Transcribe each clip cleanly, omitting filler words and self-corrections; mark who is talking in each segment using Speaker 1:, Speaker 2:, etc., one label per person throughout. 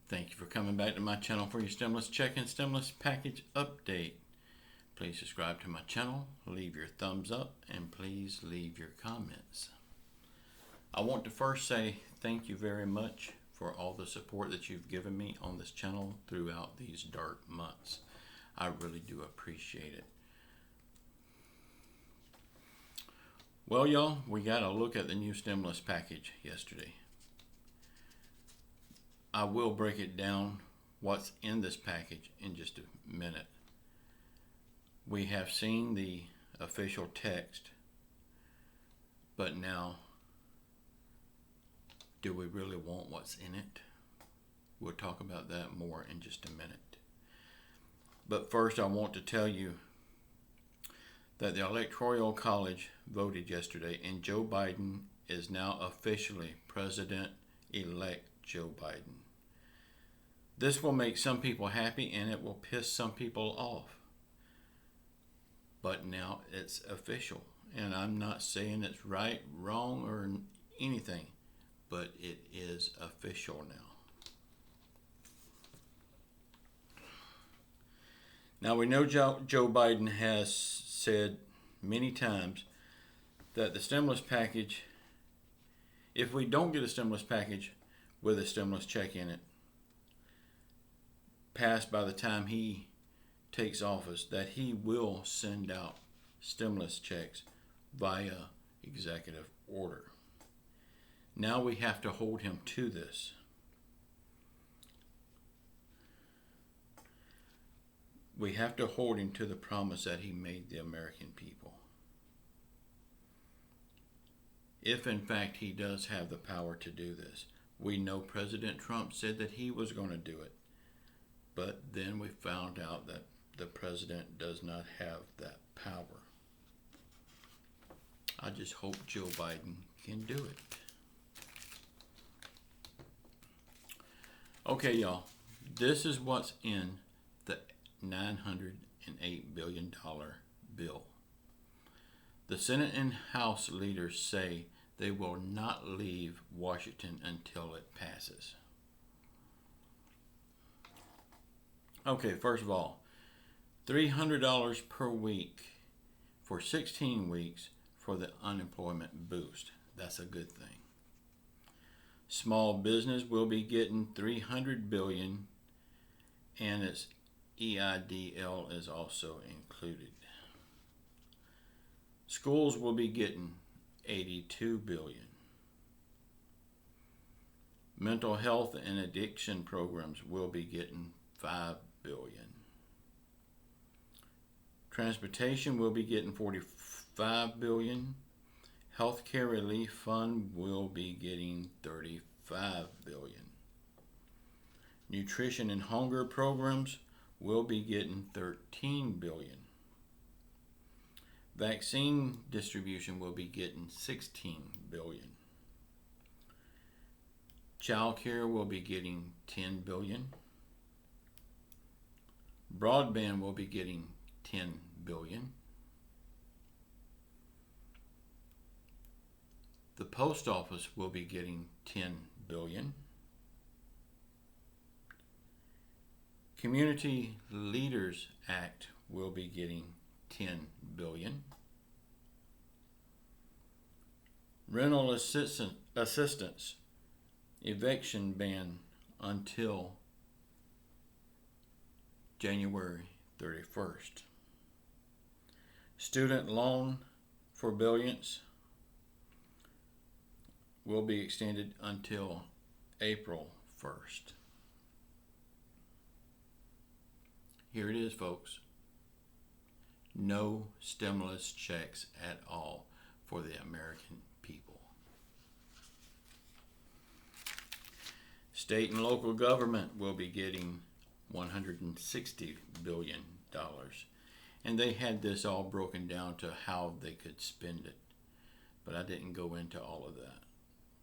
Speaker 1: Thank you for coming back to my channel for your stimulus check and stimulus package update. Please subscribe to my channel, leave your thumbs up, and please leave your comments. I want to first say thank you very much for all the support that you've given me on this channel throughout these dark months. I really do appreciate it. Well, y'all, we got a look at the new stimulus package yesterday. I will break it down what's in this package in just a minute. We have seen the official text, but now, do we really want what's in it? We'll talk about that more in just a minute. But first, I want to tell you that the Electoral College voted yesterday, and Joe Biden is now officially President-elect Joe Biden. This will make some people happy, and it will piss some people off. But now it's official, and I'm not saying it's right, wrong, or anything, but it is official now. Now we know Joe Biden has said many times that the stimulus package, if we don't get a stimulus package with a stimulus check in it, passed by the time he takes office, that he will send out stimulus checks via executive order. Now we have to hold him to this. We have to hold him to the promise that he made the American people. If in fact he does have the power to do this. We know President Trump said that he was going to do it. But then we found out that the president does not have that power. I just hope Joe Biden can do it. Okay, y'all. This is what's in the $908 billion bill. The Senate and House leaders say they will not leave Washington until it passes. Okay, first of all, $300 per week for 16 weeks for the unemployment boost. That's a good thing. Small business will be getting $300 billion, and its EIDL is also included. Schools will be getting $82 billion. Mental health and addiction programs will be getting $5 billion. Transportation will be getting $45 billion. Healthcare Relief Fund will be getting $35 billion. Nutrition and hunger programs will be getting $13 billion. Vaccine distribution will be getting $16 billion. Child care will be getting $10 billion. Broadband will be getting $10 billion. The post office will be getting $10 billion. Community Leaders Act will be getting $10 billion. Rental assistance eviction ban until January 31st. Student loan forbearance will be extended until April 1st. Here it is, folks. No stimulus checks at all for the American people. State and local government will be getting $160 billion. And they had this all broken down to how they could spend it. But I didn't go into all of that.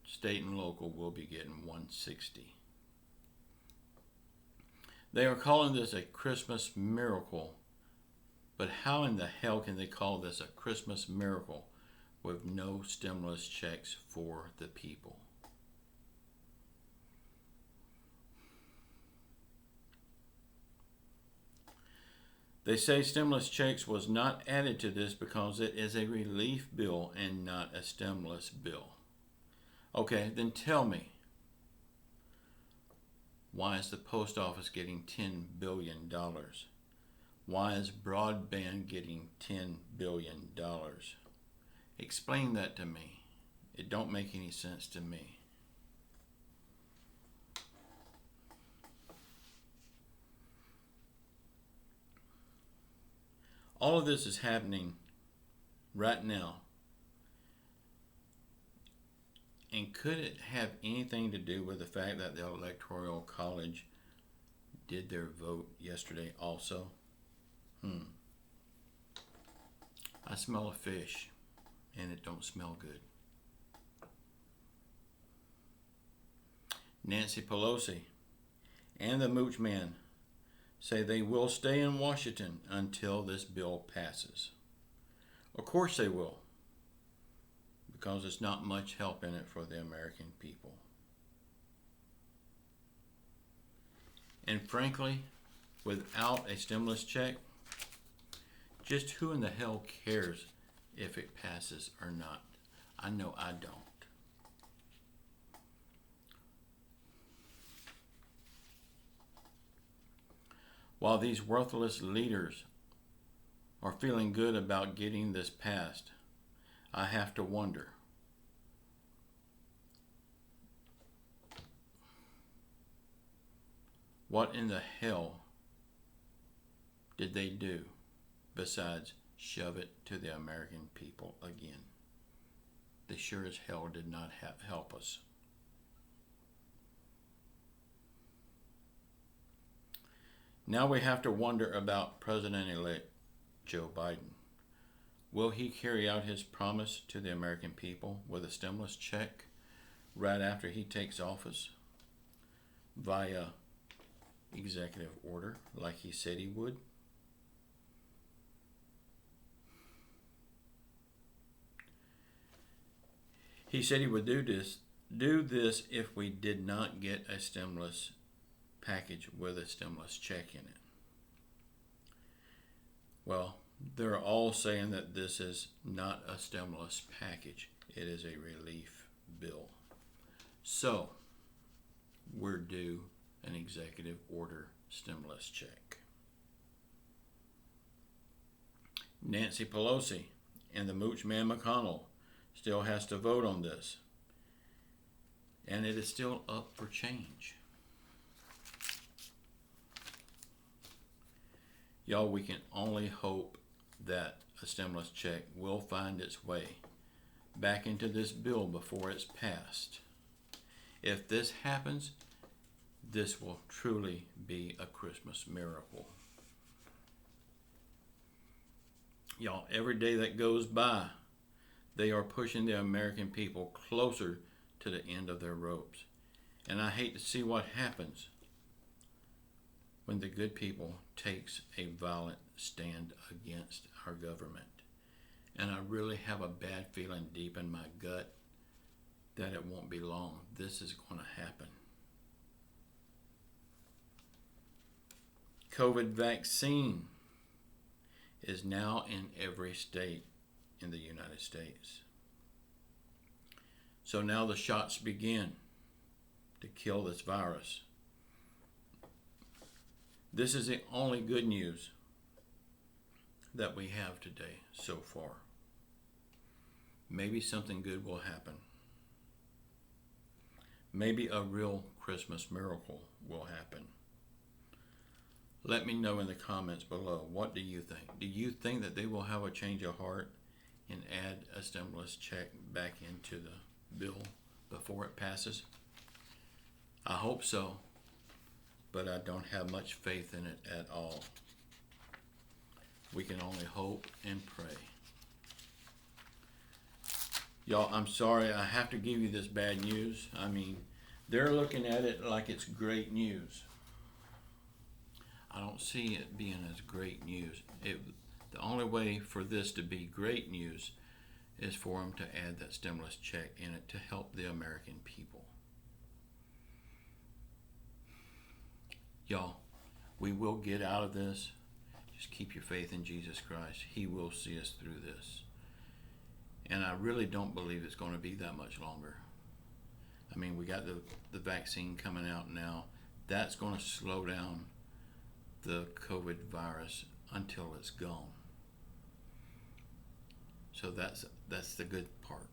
Speaker 1: State and local will be getting $160. They are calling this a Christmas miracle. But how in the hell can they call this a Christmas miracle with no stimulus checks for the people? They say stimulus checks was not added to this because it is a relief bill and not a stimulus bill. Okay, then tell me, why is the post office getting $10 billion? Why is broadband getting $10 billion? Explain that to me. It don't make any sense to me. All of this is happening right now. And could it have anything to do with the fact that the Electoral College did their vote yesterday also? I smell a fish, and it don't smell good. Nancy Pelosi and the Mooch Man say they will stay in Washington until this bill passes. Of course they will, because there's not much help in it for the American people. And frankly, without a stimulus check, just who in the hell cares if it passes or not? I know I don't. While these worthless leaders are feeling good about getting this passed, I have to wonder, what in the hell did they do besides shove it to the American people again? They sure as hell did not help us. Now we have to wonder about President-elect Joe Biden. Will he carry out his promise to the American people with a stimulus check right after he takes office via executive order like he said he would? He said he would do this if we did not get a stimulus package with a stimulus check in it. Well, they're all saying that this is not a stimulus package. It is a relief bill. So, we're due an executive order stimulus check. Nancy Pelosi and the Mooch Man McConnell still has to vote on this. And it is still up for change. Y'all, we can only hope that a stimulus check will find its way back into this bill before it's passed. If this happens, this will truly be a Christmas miracle. Y'all, every day that goes by, they are pushing the American people closer to the end of their ropes. And I hate to see what happens when the good people takes a violent stand against our government. And I really have a bad feeling deep in my gut that it won't be long. This is going to happen. COVID vaccine is now in every state in the United States. So now the shots begin to kill this virus. This is the only good news that we have today so far. Maybe something good will happen. Maybe a real Christmas miracle will happen. Let me know in the comments below. What do you think? Do you think that they will have a change of heart and add a stimulus check back into the bill before it passes? I hope so, but I don't have much faith in it at all. We can only hope and pray. Y'all, I'm sorry I have to give you this bad news. I mean, they're looking at it like it's great news. I don't see it being as great news. The only way for this to be great news is for them to add that stimulus check in it to help the American people. Y'all, we will get out of this. Just keep your faith in Jesus Christ. He will see us through this. And I really don't believe it's going to be that much longer. I mean, we got the vaccine coming out now. That's going to slow down the COVID virus until it's gone. So that's the good part.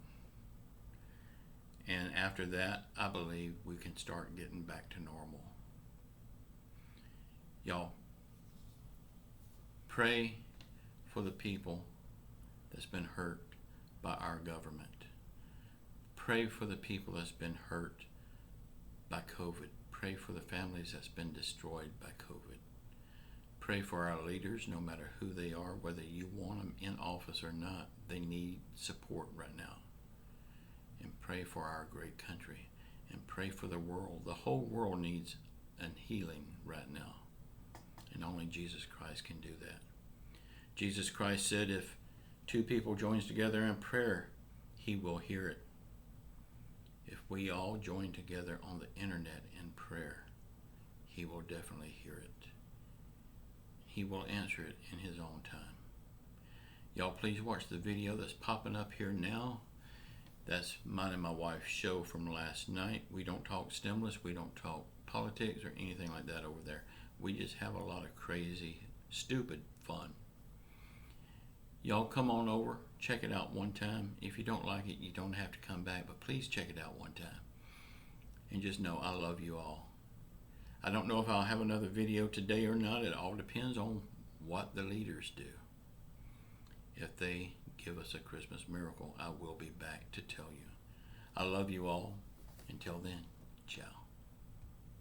Speaker 1: And after that, I believe we can start getting back to normal. Y'all, pray for the people that's been hurt by our government. Pray for the people that's been hurt by COVID. Pray for the families that's been destroyed by COVID. Pray for our leaders, no matter who they are, whether you want them in office or not. They need support right now. And pray for our great country. And pray for the world. The whole world needs a healing right now. And only Jesus Christ can do that. Jesus Christ said if two people joins together in prayer, he will hear it. If we all join together on the internet in prayer, he will definitely hear it. He will answer it in his own time. Y'all, please watch the video that's popping up here now. That's mine and my wife's show from last night. We don't talk stimulus. We don't talk politics or anything like that over there. We just have a lot of crazy, stupid fun. Y'all come on over, check it out one time. If you don't like it, you don't have to come back, but please check it out one time. And just know I love you all. I don't know if I'll have another video today or not. It all depends on what the leaders do. If they give us a Christmas miracle, I will be back to tell you. I love you all. Until then, ciao.